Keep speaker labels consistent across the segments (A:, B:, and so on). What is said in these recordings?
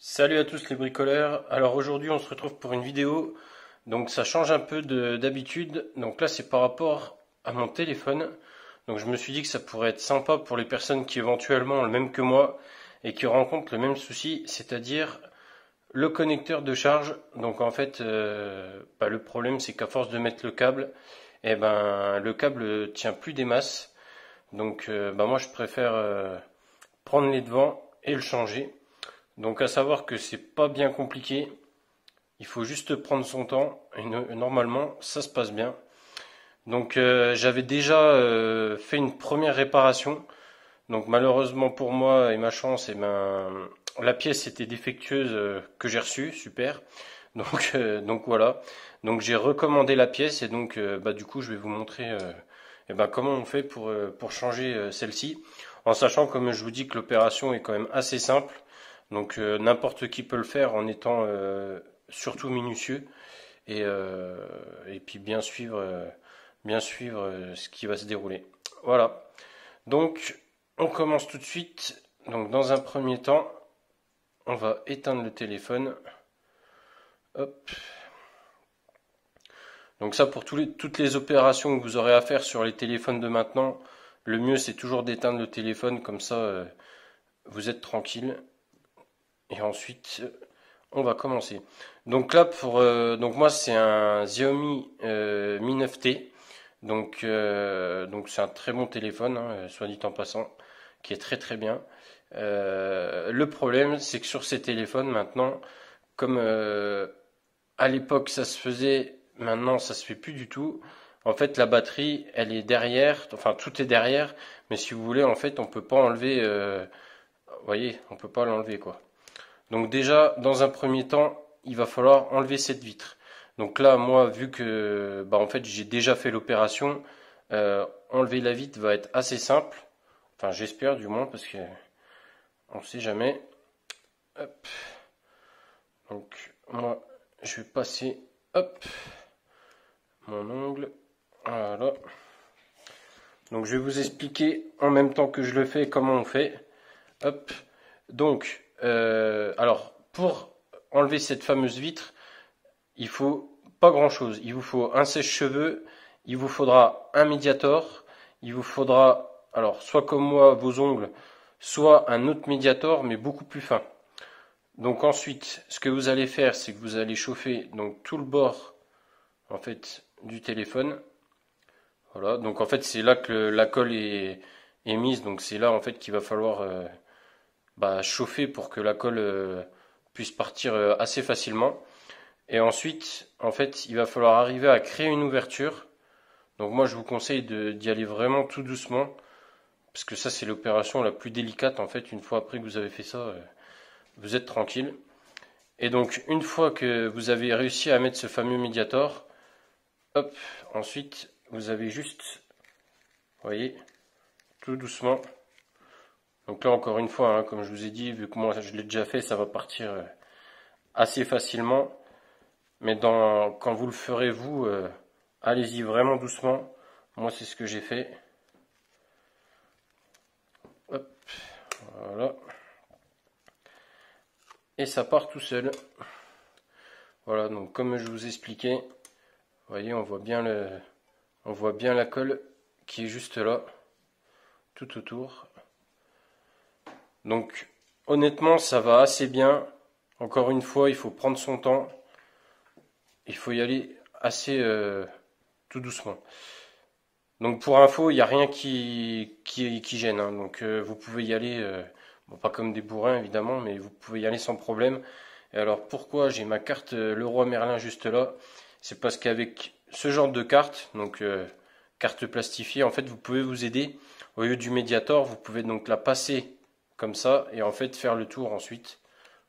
A: Salut à tous les bricoleurs. Alors aujourd'hui on se retrouve pour une vidéo. Donc ça change un peu d'habitude. Donc là c'est par rapport à mon téléphone. Donc je me suis dit que ça pourrait être sympa pour les personnes qui éventuellement ont le même que moi et qui rencontrent le même souci, c'est-à-dire le connecteur de charge. Donc en fait le problème c'est qu'à force de mettre le câble, le câble tient plus des masses. Donc moi je préfère prendre les devants et le changer. Donc à savoir que c'est pas bien compliqué, il faut juste prendre son temps et normalement ça se passe bien. Donc j'avais déjà fait une première réparation. Donc malheureusement pour moi et ma chance, la pièce était défectueuse que j'ai reçue, super. Donc voilà. Donc j'ai recommandé la pièce et donc du coup je vais vous montrer comment on fait pour changer celle-ci. En sachant comme je vous dis que l'opération est quand même assez simple. Donc n'importe qui peut le faire en étant surtout minutieux et puis bien suivre ce qui va se dérouler. Voilà. Donc on commence tout de suite. Donc dans un premier temps, on va éteindre le téléphone. Hop. Donc ça pour toutes les opérations que vous aurez à faire sur les téléphones de maintenant, le mieux c'est toujours d'éteindre le téléphone comme ça vous êtes tranquille. Et ensuite, on va commencer. Donc là, donc moi, c'est un Xiaomi Mi 9T. Donc c'est un très bon téléphone, hein, soit dit en passant, qui est très très bien. Le problème, c'est que sur ces téléphones maintenant, comme à l'époque ça se faisait, maintenant ça se fait plus du tout. En fait, la batterie, elle est derrière, enfin tout est derrière, mais si vous voulez, en fait, on peut pas enlever. Vous voyez, on peut pas l'enlever quoi. Donc déjà, dans un premier temps, il va falloir enlever cette vitre. Donc là, moi, vu que en fait j'ai déjà fait l'opération, enlever la vitre va être assez simple. Enfin, j'espère du moins parce que on ne sait jamais. Hop. Donc moi, je vais passer, hop, mon ongle. Voilà. Donc je vais vous expliquer en même temps que je le fais comment on fait. Hop. Donc, alors pour enlever cette fameuse vitre, il faut pas grand chose. Il vous faut un sèche-cheveux, il vous faudra un médiator, il vous faudra, alors soit comme moi vos ongles, soit un autre médiator mais beaucoup plus fin. Donc ensuite, ce que vous allez faire, c'est que vous allez chauffer donc tout le bord en fait du téléphone. Voilà, donc en fait c'est là que la colle est mise, donc c'est là en fait qu'il va falloir chauffer pour que la colle puisse partir assez facilement. Et ensuite, en fait, il va falloir arriver à créer une ouverture. Donc moi, je vous conseille d'y aller vraiment tout doucement, parce que ça, c'est l'opération la plus délicate. En fait, une fois après que vous avez fait ça, vous êtes tranquille. Et donc, une fois que vous avez réussi à mettre ce fameux médiator, hop, ensuite, vous avez juste, vous voyez, tout doucement. Donc là, encore une fois, hein, comme je vous ai dit, vu que moi, je l'ai déjà fait, ça va partir assez facilement. Mais quand vous le ferez vous, allez-y vraiment doucement. Moi c'est ce que j'ai fait. Hop, voilà. Et ça part tout seul. Voilà, donc comme je vous expliquais, vous voyez, on voit bien la colle qui est juste là, tout autour. Donc honnêtement, ça va assez bien. Encore une fois, il faut prendre son temps. Il faut y aller assez tout doucement. Donc pour info, il n'y a rien qui gêne, hein. Donc vous pouvez y aller, pas comme des bourrins évidemment, mais vous pouvez y aller sans problème. Et alors pourquoi j'ai ma carte Leroy Merlin juste là? C'est parce qu'avec ce genre de carte, donc carte plastifiée, en fait vous pouvez vous aider. Au lieu du médiator, vous pouvez donc la passer comme ça et en fait faire le tour ensuite.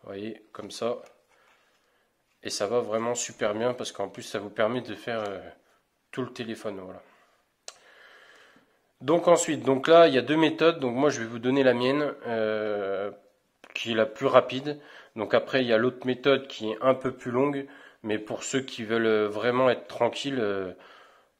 A: Vous voyez, comme ça. Et ça va vraiment super bien parce qu'en plus ça vous permet de faire tout le téléphone. Voilà. Donc ensuite, donc là il y a deux méthodes. Donc moi je vais vous donner la mienne qui est la plus rapide. Donc après il y a l'autre méthode qui est un peu plus longue, mais pour ceux qui veulent vraiment être tranquilles,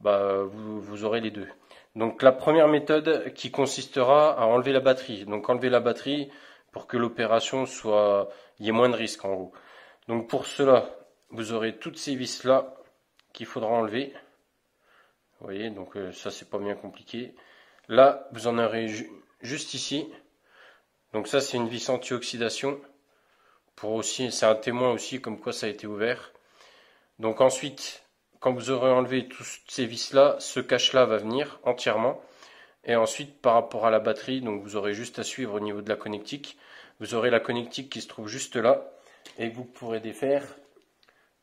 A: vous aurez les deux. Donc la première méthode qui consistera à enlever la batterie. Donc enlever la batterie, pour que l'opération soit, il y ait moins de risques en gros. Donc pour cela, vous aurez toutes ces vis là qu'il faudra enlever. Vous voyez, donc ça c'est pas bien compliqué. Là, vous en aurez juste ici. Donc ça c'est une vis anti-oxydation. Pour aussi, c'est un témoin aussi comme quoi ça a été ouvert. Donc ensuite, quand vous aurez enlevé toutes ces vis là, ce cache là va venir entièrement. Et ensuite, par rapport à la batterie, donc vous aurez juste à suivre au niveau de la connectique. Vous aurez la connectique qui se trouve juste là et que vous pourrez défaire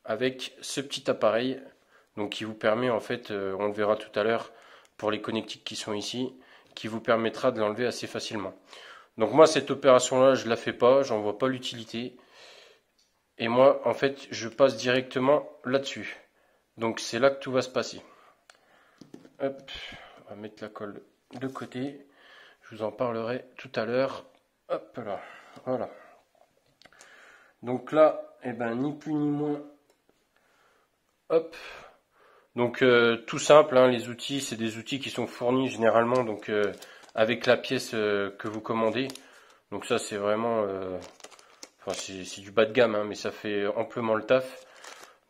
A: avec ce petit appareil, donc qui vous permet en fait, on le verra tout à l'heure pour les connectiques qui sont ici, qui vous permettra de l'enlever assez facilement. Donc moi cette opération là je la fais pas, j'en vois pas l'utilité. Et moi en fait je passe directement là-dessus. Donc c'est là que tout va se passer. Hop, on va mettre la colle de côté. Je vous en parlerai tout à l'heure. Hop là, voilà. Donc là, eh ben, ni plus ni moins. Hop. Donc tout simple, hein, les outils, c'est des outils qui sont fournis généralement donc avec la pièce que vous commandez. Donc ça c'est vraiment, enfin c'est du bas de gamme, hein, mais ça fait amplement le taf.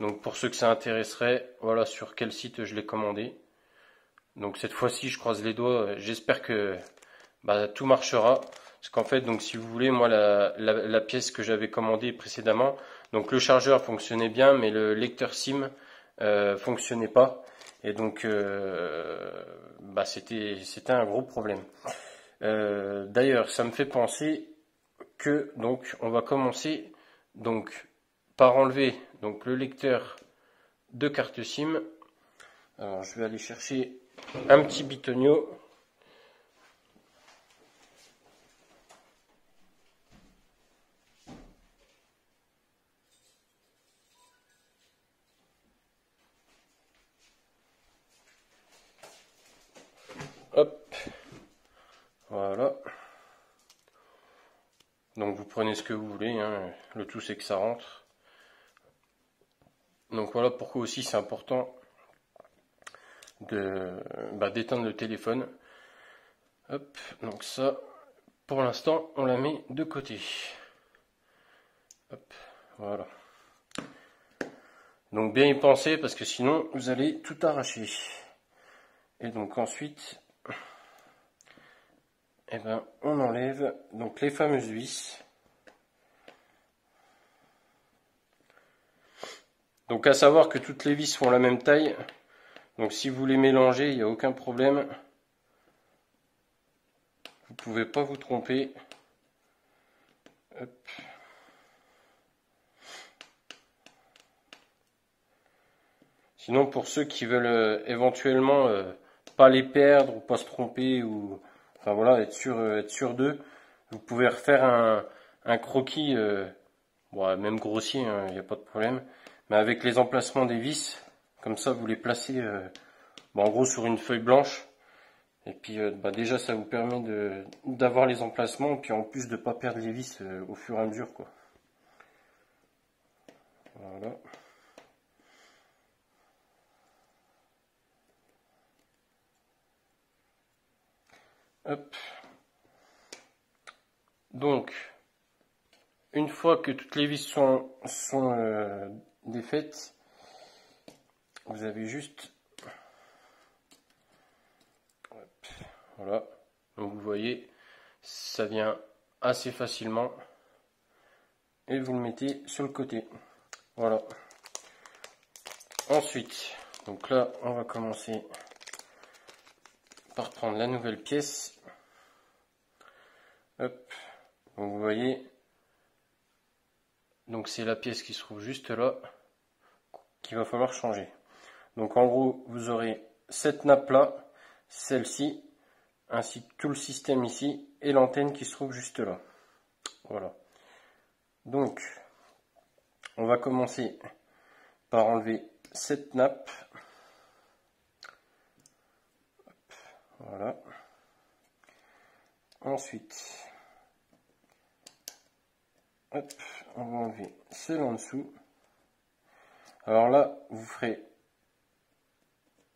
A: Donc pour ceux que ça intéresserait, voilà sur quel site je l'ai commandé. Donc cette fois-ci, je croise les doigts. J'espère que tout marchera. Parce qu'en fait, donc si vous voulez, moi la pièce que j'avais commandée précédemment, donc le chargeur fonctionnait bien, mais le lecteur SIM fonctionnait pas. Et donc c'était un gros problème. D'ailleurs, ça me fait penser que donc on va commencer donc par enlever donc le lecteur de carte SIM. Alors je vais aller chercher un petit bitonio. Hop, voilà. Donc vous prenez ce que vous voulez, hein. Le tout c'est que ça rentre. Donc voilà pourquoi aussi c'est important d'éteindre le téléphone. Hop, donc ça, pour l'instant, on la met de côté. Hop, voilà. Donc bien y penser parce que sinon vous allez tout arracher. Et donc ensuite, eh ben, on enlève donc les fameuses vis. Donc à savoir que toutes les vis font la même taille. Donc si vous les mélangez, il n'y a aucun problème. Vous pouvez pas vous tromper. Hop. Sinon pour ceux qui veulent éventuellement pas les perdre ou pas se tromper ou enfin voilà être sûr d'eux, vous pouvez refaire un croquis bon, même grossier, hein, il n'y a pas de problème, mais avec les emplacements des vis, comme ça vous les placez en gros sur une feuille blanche. Et puis déjà ça vous permet d'avoir les emplacements, puis en plus de pas perdre les vis au fur et à mesure quoi. Voilà. Hop. Donc une fois que toutes les vis sont défaites, vous avez juste voilà. Donc vous voyez, ça vient assez facilement et vous le mettez sur le côté. Voilà. Ensuite, donc là, on va commencer par prendre la nouvelle pièce. Hop. Donc vous voyez, donc c'est la pièce qui se trouve juste là qu'il va falloir changer. Donc en gros, vous aurez cette nappe là, celle-ci, ainsi que tout le système ici et l'antenne qui se trouve juste là. Voilà. Donc, on va commencer par enlever cette nappe. Voilà. Ensuite, hop, on va enlever celle en dessous. Alors là, vous ferez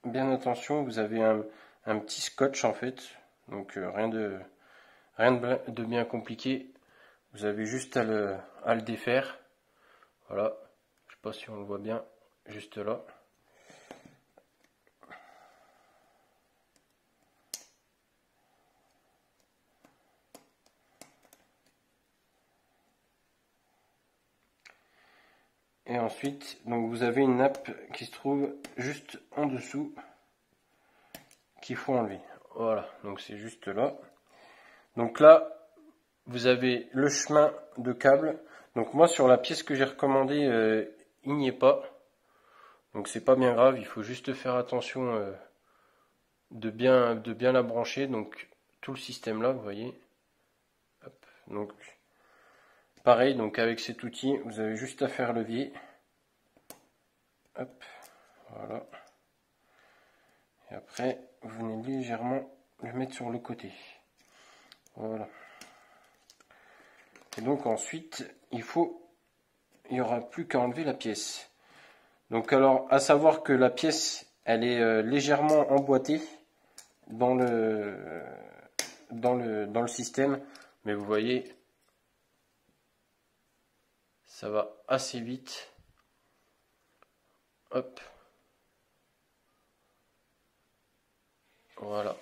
A: bien attention, vous avez un petit scotch en fait, donc rien de bien compliqué. Vous avez juste à le défaire. Voilà. Je sais pas si on le voit bien. Juste là. Et ensuite, donc vous avez une nappe qui se trouve juste en dessous qu'il faut enlever. Voilà, donc c'est juste là. Donc là, vous avez le chemin de câble. Donc moi, sur la pièce que j'ai recommandée, il n'y est pas. Donc c'est pas bien grave, il faut juste faire attention de bien la brancher. Donc tout le système là, vous voyez. Hop, donc pareil, donc avec cet outil, vous avez juste à faire levier. Hop, voilà. Et après, vous venez légèrement le mettre sur le côté. Voilà. Et donc ensuite, il n'y aura plus qu'à enlever la pièce. Donc alors, à savoir que la pièce, elle est légèrement emboîtée dans le système. Mais vous voyez, ça va assez vite. Hop. Voilà.